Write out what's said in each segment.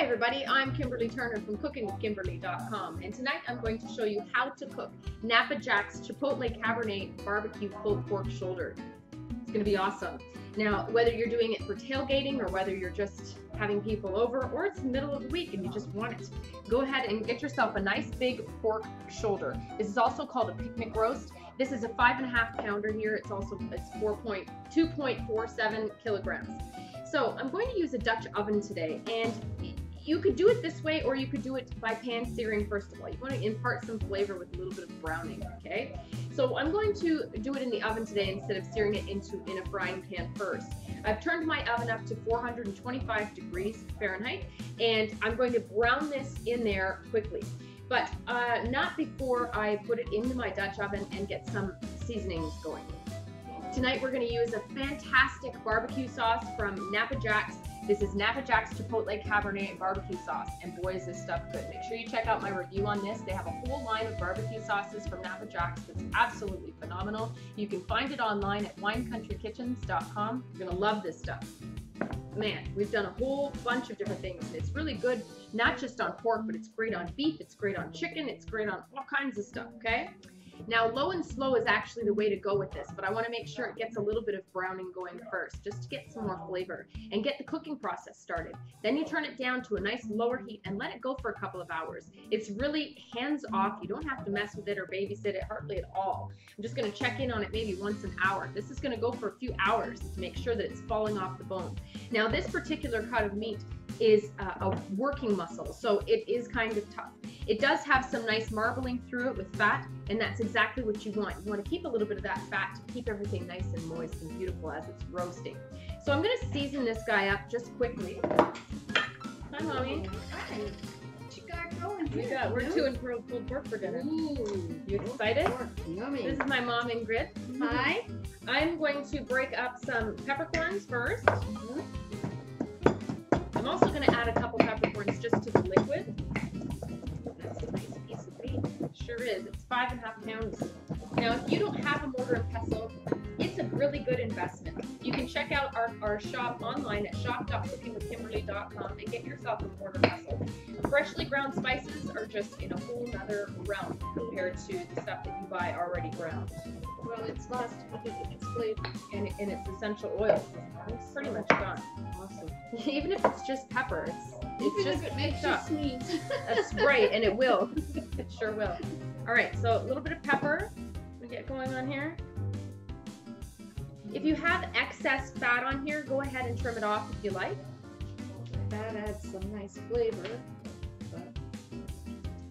everybody, I'm Kimberly Turner from cookingwithkimberly.com, and tonight I'm going to show you how to cook Napa Jack's Chipotle Cabernet BBQ pulled pork shoulder. It's going to be awesome. Now, whether you're doing it for tailgating or whether you're just having people over or it's the middle of the week and you just want it, go ahead and get yourself a nice big pork shoulder. This is also called a picnic roast. This is a 5.5 pounder here. It's 2.47 kilograms. So I'm going to use a Dutch oven today, and you could do it this way or you could do it by pan searing first of all. You want to impart some flavor with a little bit of browning, okay? So I'm going to do it in the oven today instead of searing it in a frying pan first. I've turned my oven up to 425 degrees Fahrenheit, and I'm going to brown this in there quickly. But not before I put it into my Dutch oven and get some seasonings going. Tonight we're going to use a fantastic barbecue sauce from Napa Jack's. This is Napa Jack's Chipotle Cabernet BBQ sauce, and boy is this stuff good. Make sure you check out my review on this. They have a whole line of barbecue sauces from Napa Jack's that's absolutely phenomenal. You can find it online at winecountrykitchens.com. You're going to love this stuff. Man, we've done a whole bunch of different things. It's really good, not just on pork, but it's great on beef, it's great on chicken, it's great on all kinds of stuff, okay? Now, low and slow is actually the way to go with this, but I want to make sure it gets a little bit of browning going first, just to get some more flavor and get the cooking process started. Then you turn it down to a nice lower heat and let it go for a couple of hours. It's really hands off. You don't have to mess with it or babysit it hardly at all. I'm just going to check in on it maybe once an hour. This is going to go for a few hours to make sure that it's falling off the bone. Now, this particular cut of meat is a working muscle, so it is kind of tough. It does have some nice marbling through it with fat, and that's exactly what you want. You want to keep a little bit of that fat to keep everything nice and moist and beautiful as it's roasting. So I'm going to season this guy up just quickly. Hi, Mommy. Hi. What you got going here? We're doing pulled pork for dinner. Ooh, you excited? Yummy. This is my mom, Ingrid. Hi. I'm going to break up some peppercorns first. I'm also going to add a couple peppercorns just to the liquid. That's a nice piece of meat. It sure is. It's 5.5 pounds. Now, if you don't have a mortar and pestle, it's a really good investment. You can check out our shop online at shop.cookingwithkimberly.com and get yourself a mortar pestle. Freshly ground spices are just in a whole nother realm compared to the stuff that you buy already ground. Well, it's lost its flavor and its essential oils. It's pretty much gone. Awesome. Even if it's just pepper, it's just if it makes you sneeze. That's right, and it will. It sure will. All right, so a little bit of pepper we get going on here. If you have excess fat on here, go ahead and trim it off if you like. That adds some nice flavor, but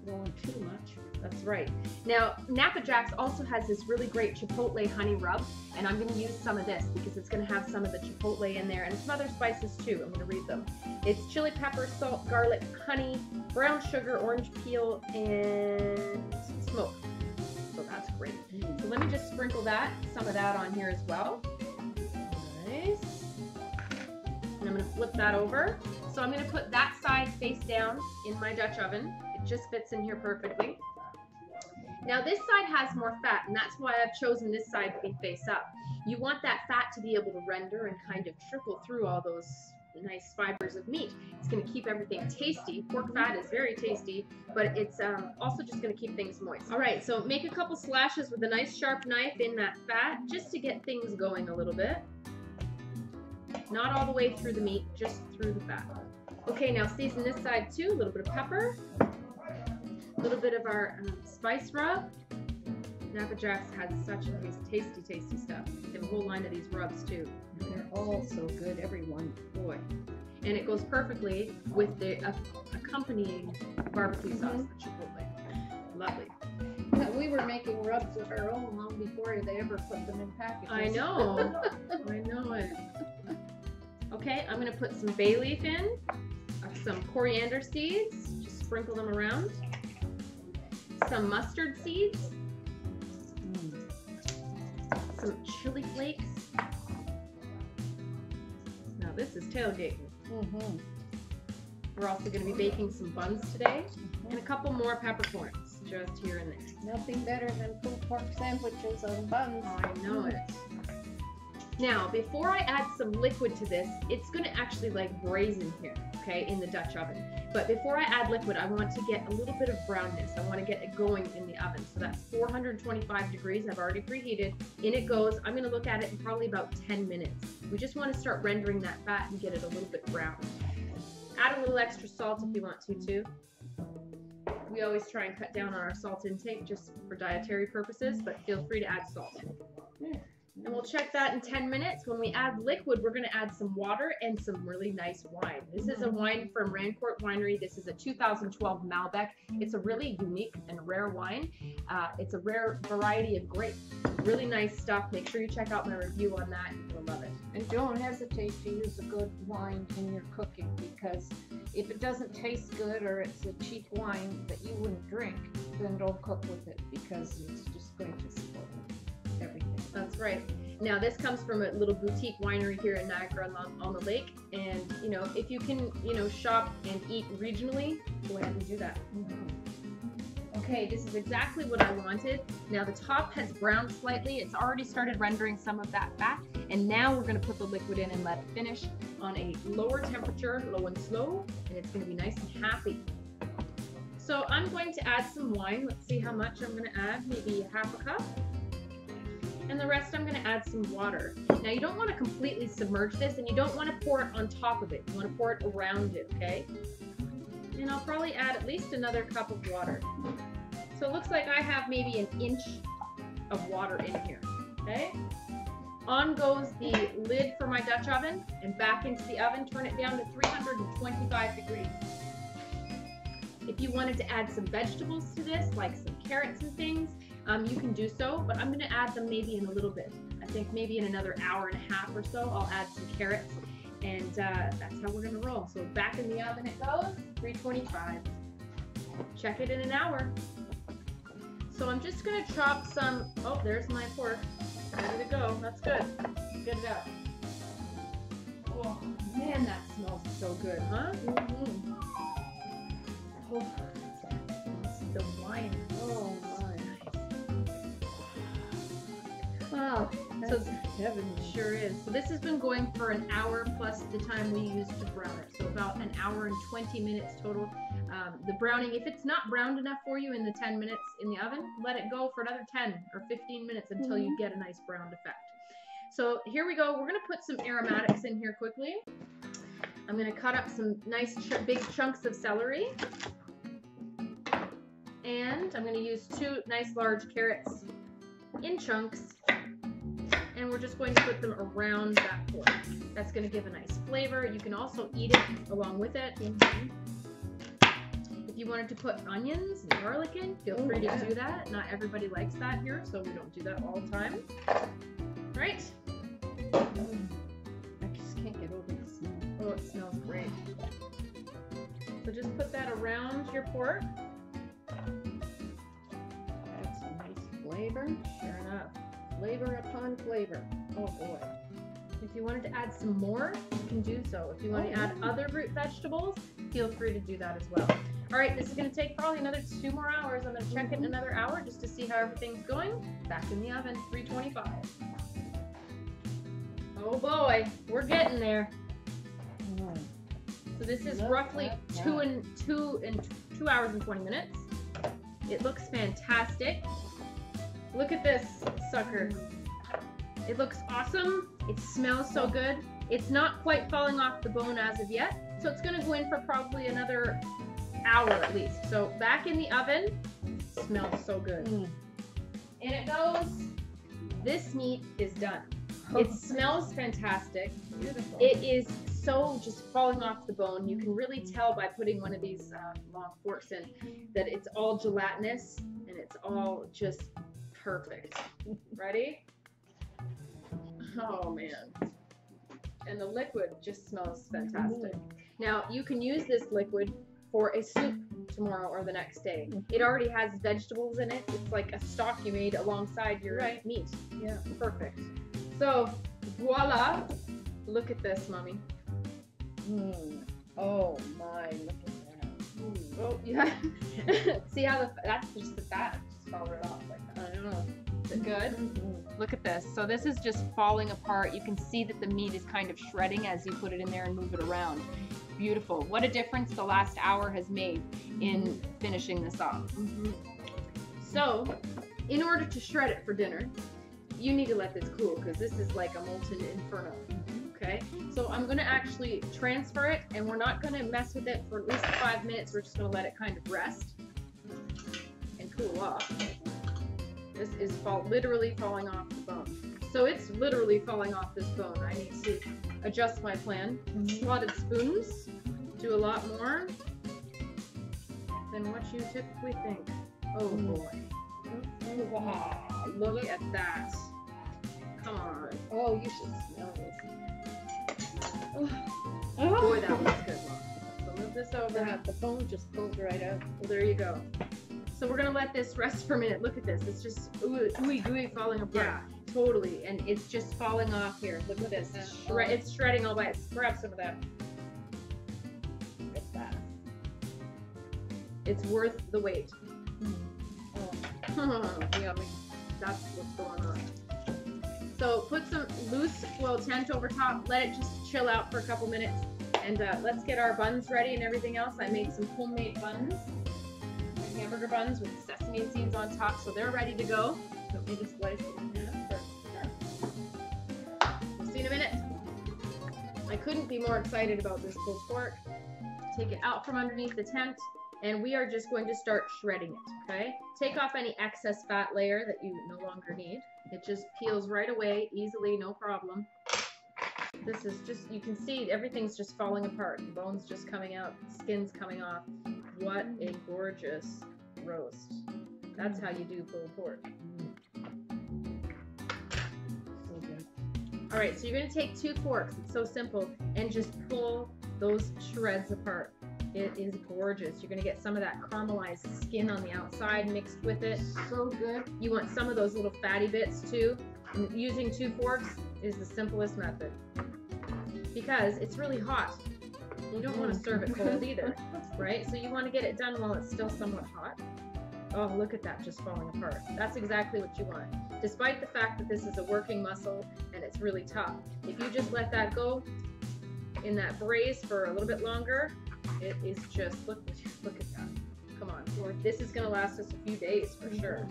going too much. That's right. Now, Napa Jack's also has this really great Chipotle honey rub, and I'm going to use some of this because it's going to have some of the Chipotle in there and some other spices too. I'm going to read them. It's chili pepper, salt, garlic, honey, brown sugar, orange peel, and smoke. So that's great. So let me just sprinkle some of that on here as well. Nice. And I'm going to flip that over. So I'm going to put that side face down in my Dutch oven. It just fits in here perfectly. Now this side has more fat, and that's why I've chosen this side to be face up. You want that fat to be able to render and kind of trickle through all those nice fibers of meat. It's going to keep everything tasty. Pork fat is very tasty, but it's also just going to keep things moist. All right, so make a couple slashes with a nice sharp knife in that fat just to get things going a little bit. Not all the way through the meat, just through the fat. Okay, now season this side too. A little bit of pepper. A little bit of our spice rub. Napa Jack's has such tasty, tasty stuff. They have a whole line of these rubs too. They're all so good, everyone. Boy. And it goes perfectly with the accompanying barbecue sauce, the Chipotle. Lovely. We were making rubs of our own long before they ever put them in packages. I know. I know it. Okay, I'm going to put some bay leaf in, some coriander seeds, just sprinkle them around. Some mustard seeds, some chili flakes. Now this is tailgating. We're also going to be baking some buns today, and a couple more peppercorns just here and there. Nothing better than pulled pork sandwiches on buns. I know it. Now, before I add some liquid to this, it's gonna actually like braise in here, okay, in the Dutch oven. But before I add liquid, I want to get a little bit of brownness. I want to get it going in the oven. So that's 425 degrees. I've already preheated. In it goes. I'm gonna look at it in probably about 10 minutes. We just want to start rendering that fat and get it a little bit brown. Add a little extra salt if you want to too. We always try and cut down on our salt intake just for dietary purposes, but feel free to add salt. And we'll check that in 10 minutes. When we add liquid, we're going to add some water and some really nice wine. This is a wine from Rancourt Winery. This is a 2012 Malbec. It's a really unique and rare wine. It's a rare variety of grape. Really nice stuff. Make sure you check out my review on that. You'll love it. And don't hesitate to use a good wine in your cooking, because if it doesn't taste good or it's a cheap wine that you wouldn't drink, then don't cook with it, because it's just going to spoil everything. That's right. Now this comes from a little boutique winery here in Niagara on the lake, and you know, if you can, you know, shop and eat regionally, go ahead and do that. Okay, this is exactly what I wanted. Now the top has browned slightly. It's already started rendering some of that fat, and now we're going to put the liquid in and let it finish on a lower temperature, low and slow, and it's going to be nice and happy. So I'm going to add some wine. Let's see how much I'm going to add. Maybe half a cup. And the rest I'm going to add some water. Now you don't want to completely submerge this, and you don't want to pour it on top of it. You want to pour it around it, okay? And I'll probably add at least another cup of water. So it looks like I have maybe an inch of water in here, okay? On goes the lid for my Dutch oven, and back into the oven. Turn it down to 325 degrees. If you wanted to add some vegetables to this, like some carrots and things, you can do so, but I'm going to add them maybe in a little bit. I think maybe in another hour and a half or so, I'll add some carrots, and that's how we're going to roll. So back in the oven it goes, 325. Check it in an hour. So I'm just going to chop some, oh, there's my pork. Ready to go. That's good. Get it out. Oh, man, that smells so good, huh? Oh, the wine. Oh, my. Wow, so heaven. Sure is. So this has been going for an hour plus the time we used to brown it. So about an hour and 20 minutes total. The browning, if it's not browned enough for you in the 10 minutes in the oven, let it go for another 10 or 15 minutes until you get a nice browned effect. So here we go. We're going to put some aromatics in here quickly. I'm going to cut up some nice big chunks of celery. And I'm going to use 2 nice large carrots in chunks. And we're just going to put them around that pork. That's going to give a nice flavor. You can also eat it along with it. If you wanted to put onions and garlic in, feel free to do that. Not everybody likes that here, so we don't do that all the time. Right? I just can't get over the smell. Oh, it smells great. So just put that around your pork. That's a nice flavor. Sure enough. Flavor upon flavor. Oh boy. If you wanted to add some more, you can do so. If you want to add other root vegetables, feel free to do that as well. All right, this is going to take probably another 2 more hours. I'm going to check it in another hour just to see how everything's going. Back in the oven, 325. Oh boy, we're getting there. So this is roughly 2 hours and 20 minutes. It looks fantastic. Look at this sucker. It looks awesome. It smells so good. It's not quite falling off the bone as of yet, so it's going to go in for probably another hour at least. So back in the oven. Smells so good. In it goes. This meat is done. It smells fantastic. Beautiful. It is so just falling off the bone. You can really tell by putting one of these long forks in that it's all gelatinous and it's all just perfect. Ready? Oh man. And the liquid just smells fantastic. Now you can use this liquid for a soup tomorrow or the next day. It already has vegetables in it. It's like a stock you made alongside your meat. Yeah, perfect. So voila. Look at this, Mommy. Oh my, look at that. Oh yeah. See how that's just the fat just fell right off like that. I know. Is it good? Mm-hmm. Look at this. So this is just falling apart. You can see that the meat is kind of shredding as you put it in there and move it around. Beautiful. What a difference the last hour has made in finishing this off. Mm-hmm. So, in order to shred it for dinner, you need to let this cool because this is like a molten inferno. Okay? So I'm going to actually transfer it, and we're not going to mess with it for at least 5 minutes. We're just going to let it kind of rest and cool off. This is literally falling off the bone. So it's literally falling off this bone. I need to adjust my plan. Slotted spoons do a lot more than what you typically think. Oh boy. Wow, look at that. Come on. Oh, you should smell this. Boy, that was good. So move this over. The bone just pulled right out. Well, there you go. So we're gonna let this rest for a minute. Look at this. It's just ooey gooey falling apart. Yeah. Totally. And it's just falling off here. Look at this. It's shredding all by itself. Grab some of that. Look at that. It's worth the wait. Oh. Yummy. That's what's going on. So put some loose foil tent over top. Let it just chill out for a couple minutes. And let's get our buns ready and everything else. I made some homemade buns. Hamburger buns with sesame seeds on top, so they're ready to go. So let me just slice them in half first. We'll see in a minute. I couldn't be more excited about this pulled pork. Take it out from underneath the tent, and we are just going to start shredding it, okay? Take off any excess fat layer that you no longer need. It just peels right away, easily, no problem. This is just, you can see everything's just falling apart. The bone's just coming out, skin's coming off. What a gorgeous roast. That's how you do pulled pork. So good. All right, so you're gonna take 2 forks, it's so simple, and just pull those shreds apart. It is gorgeous. You're gonna get some of that caramelized skin on the outside mixed with it. So good. You want some of those little fatty bits too. And using 2 forks is the simplest method because it's really hot. You don't want to serve it cold either, right? So you want to get it done while it's still somewhat hot. Oh, look at that just falling apart. That's exactly what you want. Despite the fact that this is a working muscle and it's really tough, if you just let that go in that braise for a little bit longer, it is just, look at that. Come on, this is going to last us a few days for sure.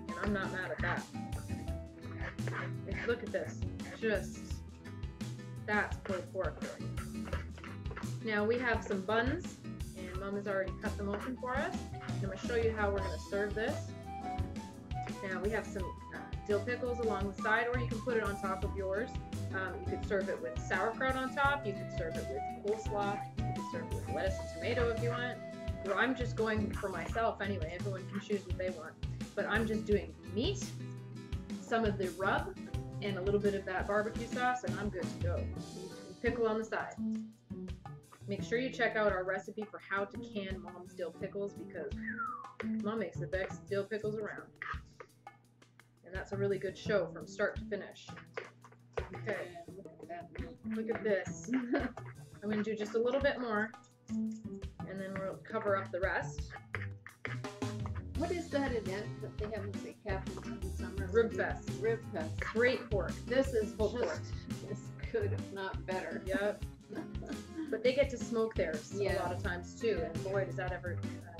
And I'm not mad at that. Look at this. Just, that's pulled pork. Now we have some buns, and Mom has already cut them open for us. I'm going to show you how we're going to serve this. Now we have some dill pickles along the side, or you can put it on top of yours. You could serve it with sauerkraut on top. You could serve it with coleslaw. You could serve it with lettuce and tomato if you want. Well, I'm just going for myself anyway. Everyone can choose what they want. But I'm just doing meat, some of the rub, and a little bit of that barbecue sauce, and I'm good to go. Pickle on the side. Make sure you check out our recipe for how to can Mom's dill pickles because Mom makes the best dill pickles around. And that's a really good show from start to finish. Okay, Look at that. look at this. I'm going to do just a little bit more, and then we'll cover up the rest. What is that event that they have in St. Catharines in summer? Rib Fest. Rib Fest. Great pork. This is Pulled pork. as good, if not better. Yep. But they get to smoke theirs a Yeah. lot of times too, and boy, does that ever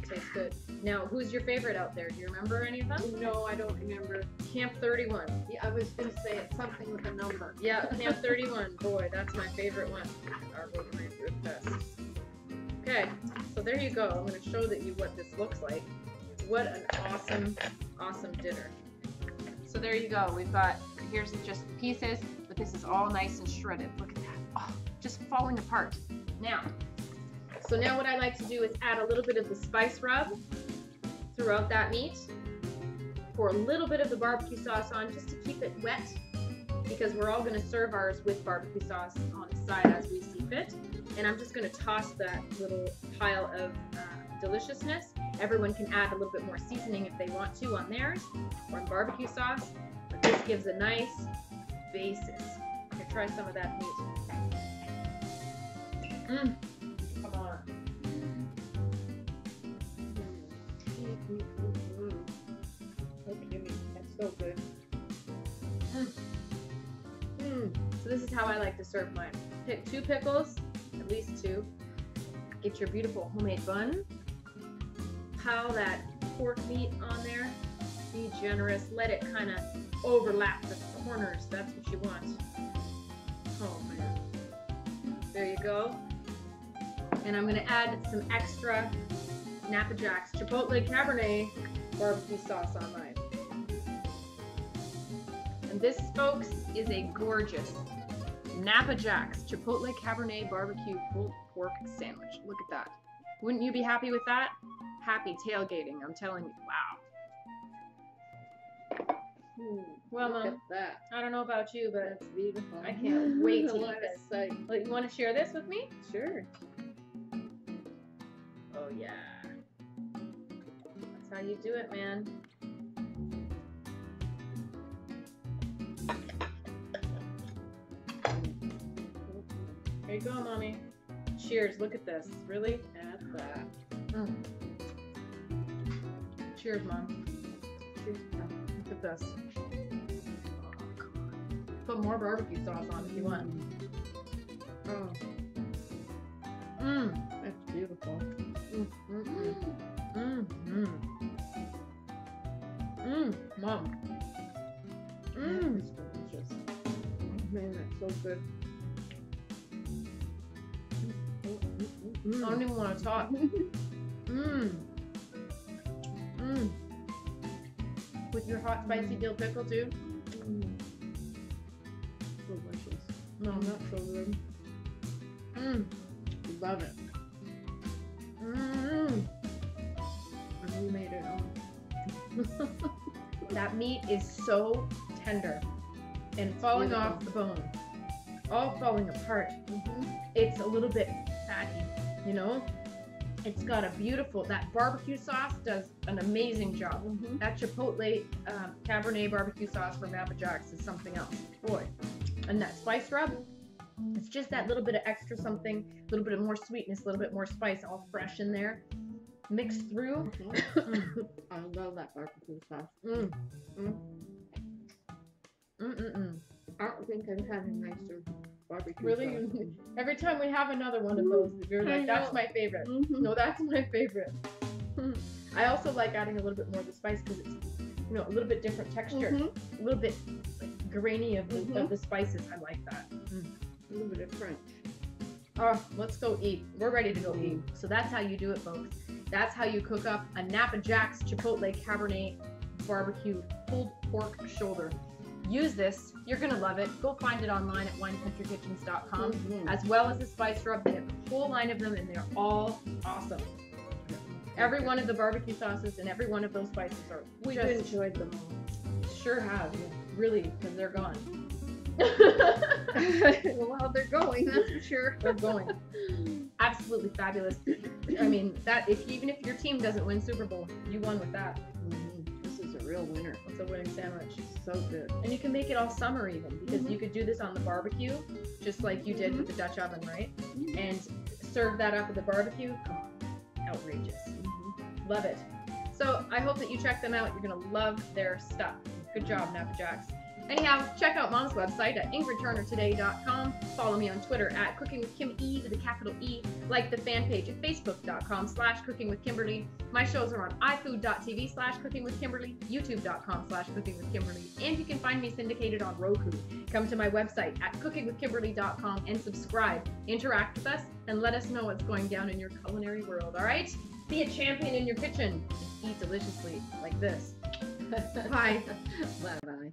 taste good. Now, who's your favorite out there? Do you remember any of them? No, I don't remember. Camp 31. Yeah, I was going to say it's something with a number. Yeah, Camp 31. Boy, that's my favorite one. Our Rotary Rib Fest. Okay, so there you go. I'm going to show you what this looks like. What an awesome, awesome dinner. So there you go. We've got, here's just the pieces, but this is all nice and shredded. Look at that. Oh, just falling apart. Now, so now what I like to do is add a little bit of the spice rub throughout that meat. Pour a little bit of the barbecue sauce on just to keep it wet because we're all going to serve ours with barbecue sauce on the side as we see fit. And I'm just going to toss that little pile of deliciousness. Everyone can add a little bit more seasoning if they want to on theirs or on barbecue sauce. But this gives a nice basis. Here, try some of that meat. Come on. Okay, that's so good. this is how I like to serve mine. Pick 2 pickles, at least 2. Get your beautiful homemade bun. Pile that pork meat on there. Be generous. Let it kind of overlap the corners. That's what you want. Oh man. There you go. And I'm gonna add some extra Napa Jack's Chipotle Cabernet barbecue sauce on mine. And this, folks, is a gorgeous Napa Jack's Chipotle Cabernet BBQ pulled pork sandwich. Look at that. Wouldn't you be happy with that? Happy tailgating, I'm telling you. Wow. Well, Look Mom, at that. I don't know about you, but That's beautiful. I can't wait to eat What a this. sight. You want to share this with me? Sure. Oh, yeah. That's how you do it, man. There you go, Mommy. Cheers. Look at this. Really? At that. Mm. Cheers, Mom. Cheers. Look at this. Put more barbecue sauce on if you want. Oh, Mmm. that's beautiful. Mom. That is delicious. Oh man, that's so good. I don't even want to talk. With your hot spicy dill pickle too. Delicious. No, Not so good. Love it. And we made it all. That meat is so tender and falling Beautiful. off the bone, all falling apart. It's a little bit fatty, you know. It's got a beautiful, that barbecue sauce does an amazing job. That Chipotle Cabernet barbecue sauce from Napa Jack's is something else. Boy. And that spice rub, it's just that little bit of extra something, a little bit of more sweetness, a little bit more spice, all fresh in there, mixed through. I love that barbecue sauce. I don't think I've had a nicer barbecue Really? sauce. Every time we have another one of those, you're I like, that's know. my favorite. No, that's my favorite. I also like adding a little bit more of the spice because it's, you know, a little bit different texture, a little bit like grainy of the spices. I like that. A little bit of French. Oh, let's go eat. We're ready to go eat. So that's how you do it, folks. That's how you cook up a Napa Jack's Chipotle Cabernet barbecue pulled pork shoulder. Use this. You're going to love it. Go find it online at winecountrykitchens.com, as well as the spice rub. They have a whole line of them, and they're all awesome. Every one of the barbecue sauces and every one of those spices are We've just enjoyed them all. sure have. Really, because they're gone. Well, they're going, that's for sure. They're going. Absolutely fabulous. I mean, that even if your team doesn't win Super Bowl, you won with that. This is a real winner. It's a winning sandwich. So good. And you can make it all summer even, because you could do this on the barbecue, just like you did with the Dutch oven, right? And serve that up with the barbecue. Come on. Outrageous. Love it. So I hope that you check them out. You're going to love their stuff. Good job, Napa Jack's. Anyhow, check out Mom's website at ingridturnertoday.com. Follow me on Twitter at cookingwithkime with a capital E. Like the fan page at facebook.com/cookingwithkimberly. My shows are on ifood.tv/cookingwithkimberly, youtube.com/cookingwithkimberly, and you can find me syndicated on Roku. Come to my website at cookingwithkimberly.com and subscribe. Interact with us and let us know what's going down in your culinary world, all right? Be a champion in your kitchen. Eat deliciously like this. Bye. Bye-bye.